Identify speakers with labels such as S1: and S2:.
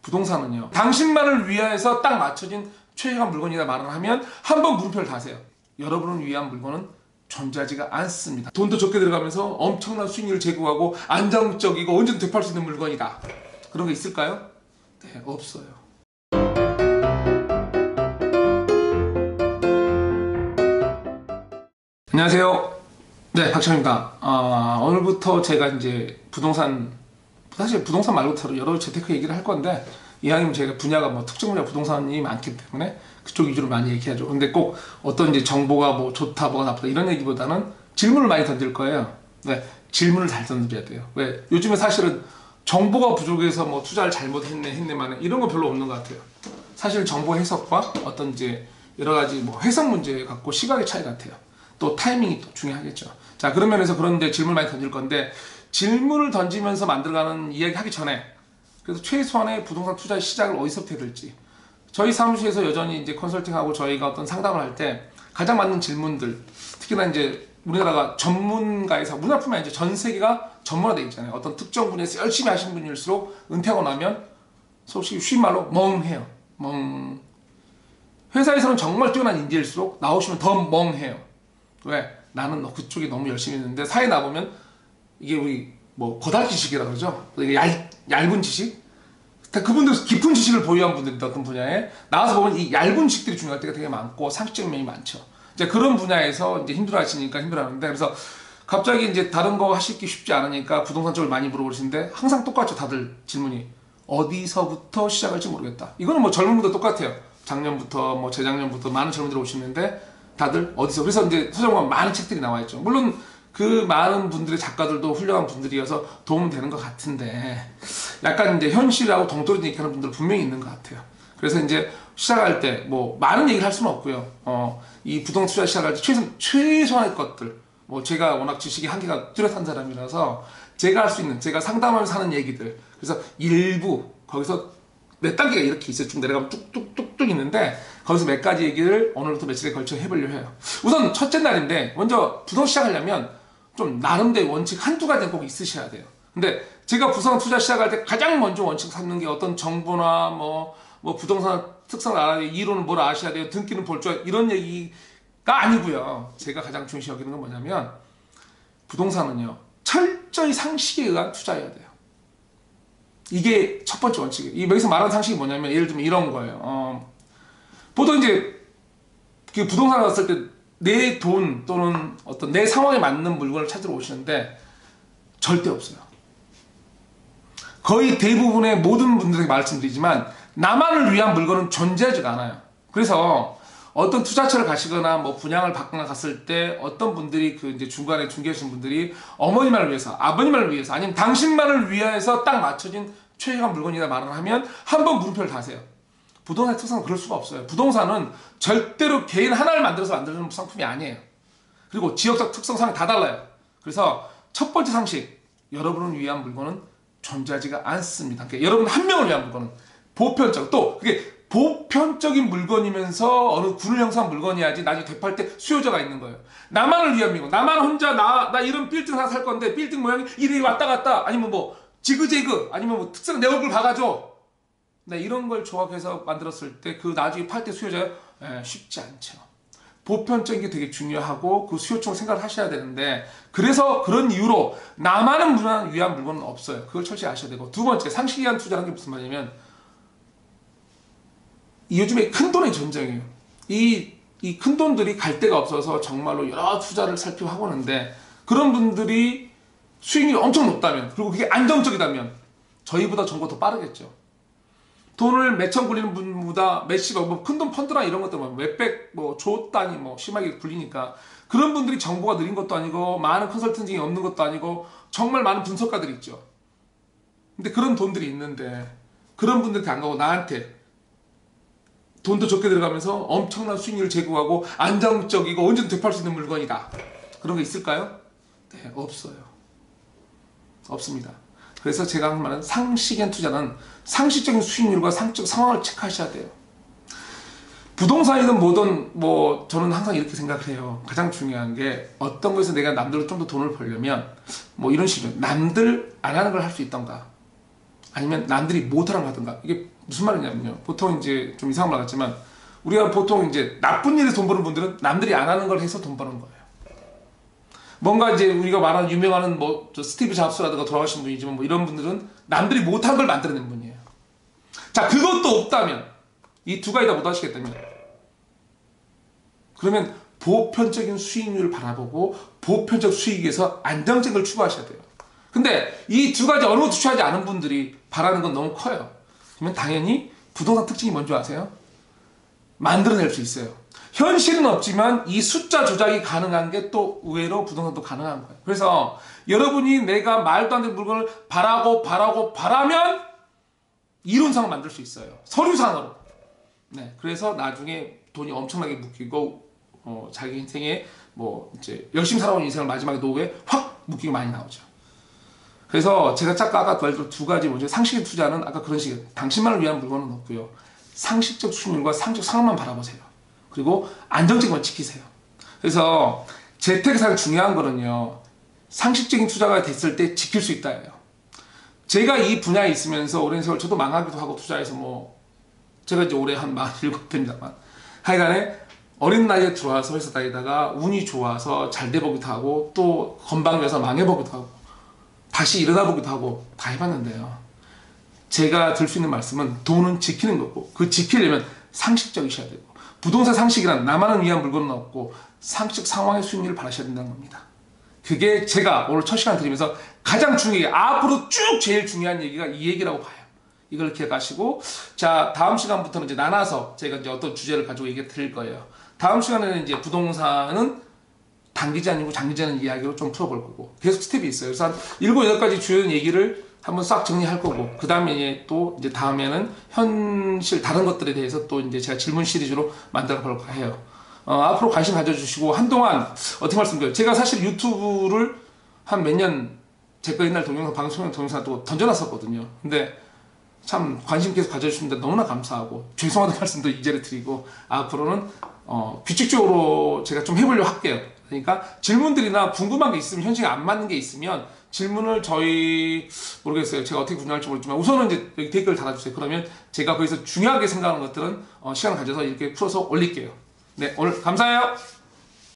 S1: 부동산은요, 당신만을 위하여서 딱 맞춰진 최적한 물건이다 말을 하면 한번 물음표를 다세요. 여러분을 위한 물건은 존재하지가 않습니다. 돈도 적게 들어가면서 엄청난 수익률을 제공하고 안정적이고 언제든 되팔 수 있는 물건이다. 그런 게 있을까요? 네, 없어요. 안녕하세요. 네, 박찬입니다. 오늘부터 제가 이제 사실 부동산 말고도 여러 재테크 얘기를 할 건데, 이왕이면 제가 분야가 특정 분야 부동산이 많기 때문에 그쪽 위주로 많이 얘기하죠. 근데 꼭 어떤 이제 정보가 뭐 좋다, 뭐가 나쁘다 이런 얘기보다는 질문을 많이 던질 거예요. 네, 질문을 잘 던져야 돼요. 왜? 요즘에 사실은 정보가 부족해서 뭐 투자를 했네만에 이런 거 별로 없는 것 같아요. 사실 정보 해석과 어떤 이제 여러 가지 뭐 해석 문제 갖고 시각의 차이 같아요. 또 타이밍이 또 중요하겠죠. 자, 그런 면에서 그런 이제 질문을 많이 던질 건데, 질문을 던지면서 만들어가는 이야기 하기 전에 그래서 최소한의 부동산 투자의 시작을 어디서부터 해야 될지, 저희 사무실에서 여전히 이제 컨설팅하고 저희가 어떤 상담을 할 때 가장 맞는 질문들, 특히나 이제 우리나라가 전문가에서, 우리나라뿐만 아니라 전 세계가 전문화되어 있잖아요. 어떤 특정 분야에서 열심히 하시는 분일수록 은퇴하고 나면 솔직히 쉬운 말로 멍해요. 회사에서는 정말 뛰어난 인재일수록 나오시면 더 멍해요. 왜? 나는 그쪽에 너무 열심히 했는데 사회 나보면 이게 우리 뭐 거달 지식이라 그러죠. 이게 얇은 지식. 그분들 깊은 지식을 보유한 분들이 어떤 분야에 나와서 보면 이 얇은 지식들이 중요할 때가 되게 많고 상식적인 면이 많죠. 이제 그런 분야에서 이제 힘들어하시니까 힘들어하는데, 그래서 갑자기 이제 다른 거 하시기 쉽지 않으니까 부동산 쪽을 많이 물어보시는데 항상 똑같죠. 다들 질문이 어디서부터 시작할지 모르겠다. 이거는 뭐 젊은 분들 똑같아요. 작년부터 뭐 재작년부터 많은 젊은이들 오시는데 다들 어디서, 그래서 이제 서점관 많은 책들이 나와 있죠. 물론 그 많은 분들의 작가들도 훌륭한 분들이어서 도움 되는 것 같은데, 약간 이제 현실하고 동떨어진 얘기하는 분들 분명히 있는 것 같아요. 그래서 이제 시작할 때 뭐 많은 얘기를 할 수는 없고요. 이 부동산 투자 시작할 때 최소한의 것들, 뭐 제가 워낙 지식이 한계가 뚜렷한 사람이라서 제가 할 수 있는, 제가 상담하면서 하는 얘기들, 그래서 일부 거기서 몇 단계가 이렇게 있어요. 쭉 내려가면 뚝뚝뚝뚝 있는데, 거기서 몇 가지 얘기를 오늘부터 며칠에 걸쳐 해보려고 해요. 우선 첫째 날인데, 먼저 부동산 시작하려면 좀 나름대로 원칙 한두 가지는 꼭 있으셔야 돼요. 근데 제가 부동산 투자 시작할 때 가장 먼저 원칙 삼는 게 어떤 정보나 뭐 부동산 특성을 알아야 돼요, 이론을 뭘 아셔야 돼요, 등기는 볼 줄, 이런 얘기가 아니고요. 제가 가장 중시 여기는 건 뭐냐면, 부동산은요, 철저히 상식에 의한 투자해야 돼요. 이게 첫 번째 원칙이에요. 여기서 말하는 상식이 뭐냐면, 예를 들면 이런 거예요. 보통 이제 그 부동산을 갔을 때 내 돈 또는 어떤 내 상황에 맞는 물건을 찾으러 오시는데 절대 없어요. 거의 대부분의 모든 분들에게 말씀드리지만 나만을 위한 물건은 존재하지가 않아요. 그래서 어떤 투자처를 가시거나 뭐 분양을 받거나 갔을 때 어떤 분들이 그 이제 중간에 중개하시는 분들이 어머니만을 위해서, 아버님만을 위해서, 아니면 당신만을 위하여서 딱 맞춰진 최적한 물건이다 말을 하면 한번 물음표를 다세요. 부동산 특성은 그럴 수가 없어요. 부동산은 절대로 개인 하나를 만들어서 만드는 상품이 아니에요. 그리고 지역적 특성상 다 달라요. 그래서 첫 번째 상식, 여러분을 위한 물건은 존재하지가 않습니다. 그러니까 여러분 한 명을 위한 물건은 보편적, 또 그게 보편적인 물건이면서 어느 군을 형성한 물건이야지 나중에 되팔 때 수요자가 있는 거예요. 나만을 위한 물건, 나만 혼자 나 이런 빌딩 하나 살 건데 빌딩 모양이 이리 왔다 갔다, 아니면 뭐 지그재그, 아니면 뭐 특성 내 얼굴 박아줘, 네, 이런 걸 조합해서 만들었을 때 그 나중에 팔 때 수요자가 쉽지 않죠. 보편적인 게 되게 중요하고 그 수요층을 생각을 하셔야 되는데, 그래서 그런 이유로 나만을 위한 물건은 없어요. 그걸 철저히 아셔야 되고, 두 번째, 상식에 의한 투자라는 게 무슨 말이냐면, 요즘에 큰 돈의 전쟁이에요. 이 큰 돈들이 갈 데가 없어서 정말로 여러 투자를 살피고 하는데, 그런 분들이 수익률이 엄청 높다면, 그리고 그게 안정적이다면 저희보다 정보가 더 빠르겠죠. 돈을 몇천 굴리는 분보다 몇십억, 뭐 큰돈 펀드나 이런 것들 몇백, 조 단위 심하게 굴리니까, 그런 분들이 정보가 느린 것도 아니고 많은 컨설팅이 없는 것도 아니고 정말 많은 분석가들이 있죠. 근데 그런 돈들이 있는데 그런 분들한테 안 가고 나한테 돈도 적게 들어가면서 엄청난 수익률을 제공하고 안정적이고 언제든 되팔 수 있는 물건이다. 그런 게 있을까요? 네, 없어요. 없습니다. 그래서 제가 하는 말은, 상식엔 투자는 상식적인 수익률과 상식적 상황을 체크하셔야 돼요. 부동산이든 뭐든 저는 항상 이렇게 생각을 해요. 가장 중요한 게 어떤 것에서 내가 남들로 좀 더 돈을 벌려면 이런 식으로 남들 안 하는 걸 할 수 있던가, 아니면 남들이 못하는 걸 하든가. 이게 무슨 말이냐면요. 보통 이제 좀 이상한 말 같지만 우리가 보통 이제 나쁜 일에서 돈 버는 분들은 남들이 안 하는 걸 해서 돈 버는 거예요. 뭔가 이제 우리가 말하는 유명한 뭐 스티브 잡스라든가 돌아가신 분이지만 뭐 이런 분들은 남들이 못한 걸 만들어낸 분이에요. 자, 그것도 없다면, 이 두 가지 다 못하시겠다면, 그러면 보편적인 수익률을 바라보고 보편적 수익에서 안정적인 걸 추구하셔야 돼요. 근데 이 두 가지 어느 것도 취하지 않은 분들이 바라는 건 너무 커요. 그러면 당연히 부동산 특징이 뭔지 아세요? 만들어낼 수 있어요. 현실은 없지만 이 숫자 조작이 가능한 게 또 의외로 부동산도 가능한 거예요. 그래서 여러분이 내가 말도 안 되는 물건을 바라면 이론상을 만들 수 있어요. 서류상으로. 네, 그래서 나중에 돈이 엄청나게 묶이고 자기 인생에 뭐 이제 열심히 살아온 인생을 마지막에 노후에 확 묶이고 많이 나오죠. 그래서 제가 아까 말했던 두 가지 먼저 상식의 투자는 아까 그런 식이에요. 당신만을 위한 물건은 없고요. 상식적 수익률과 상식적 상황만 바라보세요. 그리고 안정적인 걸 지키세요. 그래서 재테크에 가장 중요한 거는요. 상식적인 투자가 됐을 때 지킬 수 있다예요. 제가 이 분야에 있으면서 오랜 세월 저도 망하기도 하고 투자해서 뭐 제가 이제 올해 한 47됩니다만 하여간에 어린 나이에 들어와서 회사 다니다가 운이 좋아서 잘 돼보기도 하고 또 건방져서 망해보기도 하고 다시 일어나보기도 하고 다 해봤는데요. 제가 들 수 있는 말씀은 돈은 지키는 거고 그 지키려면 상식적이셔야 되고 부동산 상식이란 나만을 위한 물건은 없고 상식 상황의 수익률을 바라셔야 된다는 겁니다. 그게 제가 오늘 첫 시간 드리면서 가장 중요해 앞으로 쭉 제일 중요한 얘기가 이 얘기라고 봐요. 이걸 기억하시고 자 다음 시간부터는 이제 나눠서 제가 이제 어떤 주제를 가지고 얘기 드릴 거예요. 다음 시간에는 이제 부동산은 단기지 아니고 장기자는 이야기로 좀 풀어볼 거고 계속 스텝이 있어요. 그래서 한 7, 8가지 주요 얘기를 한번 싹 정리할 거고 그 다음에 또 이제 다음에는 현실 다른 것들에 대해서 또 이제 제가 질문 시리즈로 만들어 볼까 해요. 앞으로 관심 가져주시고 한동안 어떻게 말씀드려요? 제가 사실 유튜브를 한 몇 년 제거 옛날 동영상 방송 동영상 또 던져놨었거든요. 근데 참 관심 계속 가져주시는데 너무나 감사하고 죄송하다는 말씀도 이제를 드리고 앞으로는 규칙적으로 제가 좀 해보려고 할게요. 그러니까 질문들이나 궁금한 게 있으면 현실에 안 맞는 게 있으면 질문을 저희 모르겠어요. 제가 어떻게 분할할지 모르지만 우선은 이제 여기 댓글 달아주세요. 그러면 제가 거기서 중요하게 생각하는 것들은 시간을 가져서 이렇게 풀어서 올릴게요. 네, 오늘 감사해요.